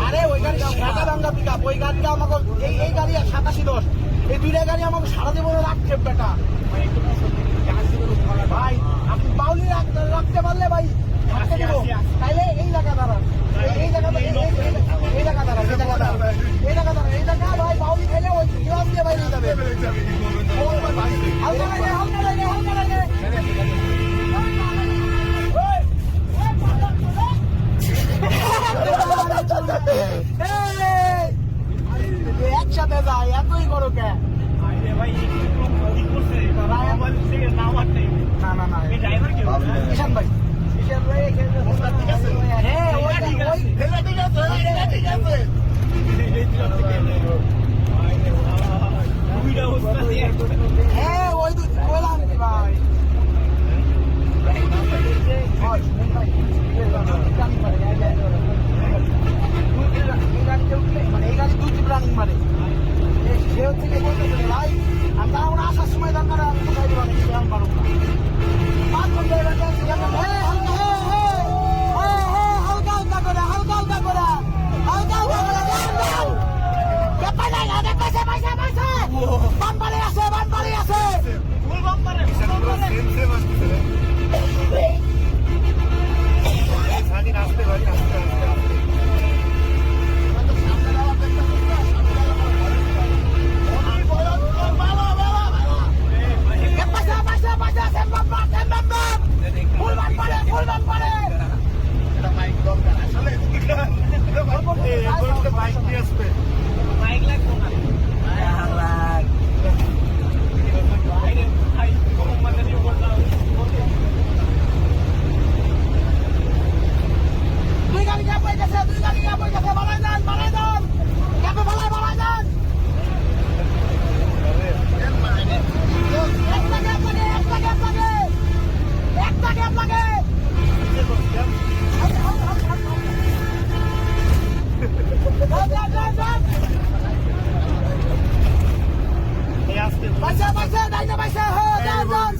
আরে ওই গাড়ি ঢাকা বাংলা পিক আপ, ওই গাড়িটা আমাকে এই গাড়ি 8710 এই দুইটা গাড়ি আমাকে সারা জীবনে রাখছে বেটা ভাই। আপনি বাউলি রাখতে পারলে ভাই তাইলে এই জায়গা দাঁড়ান, এই জায়গা এই জায়গা দাঁড়ান, এই জায়গা দাঁড়ান, এই জায়গা দাঁড়ান, এই জায়গা ভাই বাউলি খাইলে ওই গ্লাস দিয়ে বাইরে যাবে। হালকা লাগে, হালকা লাগে, হালকা লাগে। একসাথে যায় এতই করো কে? না ঈশান ভাই, ঈশান ভাই হ্যাঁ ওই বললাম ভাই মানে এই গাড়ি দুটি রানিং মারে সে হচ্ছে কি বলতেছে ভাই আমি আমরা আসার সময় দরকার আমি তো গাড়ি বানিয়ে পারবো না। Baca, baca, dah baca. Run.